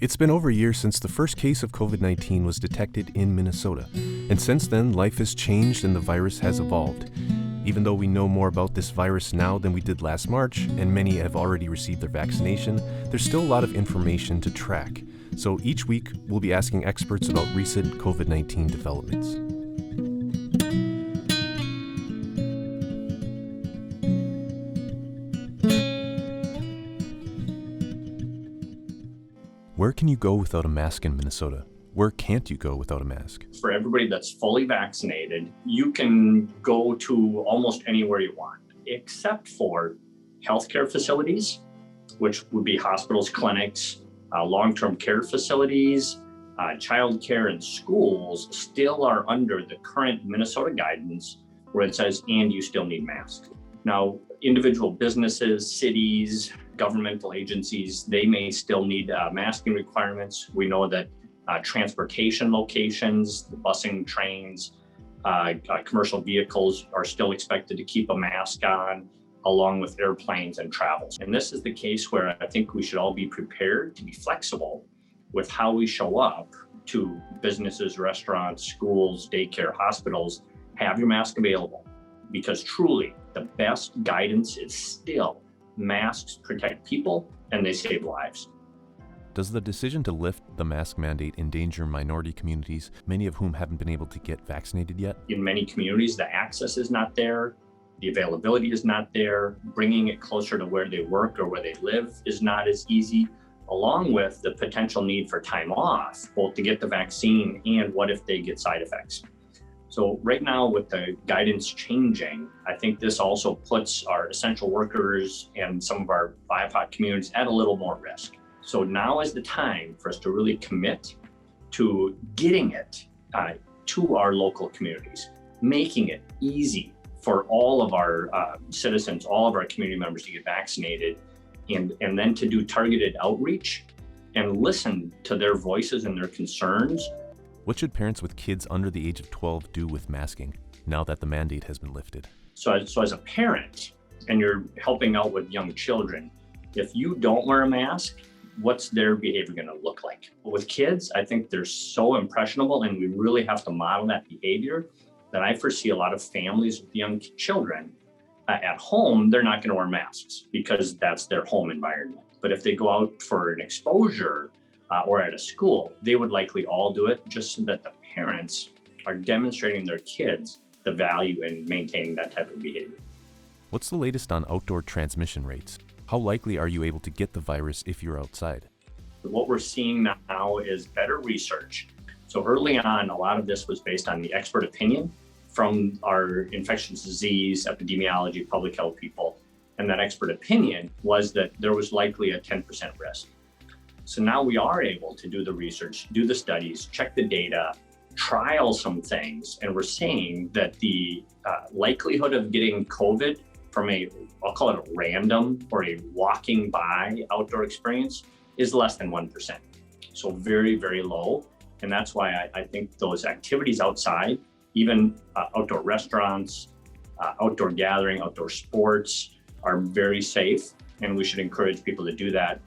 It's been over a year since the first case of COVID-19 was detected in Minnesota, and since then, life has changed and the virus has evolved. Even though we know more about this virus now than we did last March, and many have already received their vaccination, there's still a lot of information to track. So each week, we'll be asking experts about recent COVID-19 developments. Where can you go without a mask in Minnesota? Where can't you go without a mask? For everybody that's fully vaccinated, you can go to almost anywhere you want, except for healthcare facilities, which would be hospitals, clinics, long-term care facilities, childcare, and schools still are under the current Minnesota guidance where it says, and you still need masks. Now, individual businesses, cities, governmental agencies, they may still need masking requirements. We know that transportation locations, the busing, trains, commercial vehicles are still expected to keep a mask on, along with airplanes and travels. And this is the case where I think we should all be prepared to be flexible with how we show up to businesses, restaurants, schools, daycare, hospitals. Have your mask available, because truly the best guidance is still masks protect people and they save lives. Does the decision to lift the mask mandate endanger minority communities, many of whom haven't been able to get vaccinated yet? In many communities, the access is not there, the availability is not there, bringing it closer to where they work or where they live is not as easy, along with the potential need for time off, both to get the vaccine and what if they get side effects. So right now with the guidance changing, I think this also puts our essential workers and some of our BIPOC communities at a little more risk. So now is the time for us to really commit to getting it to our local communities, making it easy for all of our citizens, all of our community members to get vaccinated, and then to do targeted outreach and listen to their voices and their concerns. What should parents with kids under the age of 12 do with masking now that the mandate has been lifted? So as a parent, and you're helping out with young children, if you don't wear a mask, what's their behavior going to look like? With kids, I think they're so impressionable, and we really have to model that behavior that I foresee a lot of families with young children at home, they're not going to wear masks because that's their home environment. But if they go out for an exposure or at a school, they would likely all do it just so that the parents are demonstrating their kids the value in maintaining that type of behavior. What's the latest on outdoor transmission rates? How likely are you able to get the virus if you're outside? What we're seeing now is better research. So early on, a lot of this was based on the expert opinion from our infectious disease, epidemiology, public health people. And that expert opinion was that there was likely a 10% risk. So now we are able to do the research, do the studies, check the data, trial some things. And we're seeing that the likelihood of getting COVID from I'll call it a random or a walking by outdoor experience is less than 1%. So very, very low. And that's why I think those activities outside, even outdoor restaurants, outdoor gathering, outdoor sports are very safe. And we should encourage people to do that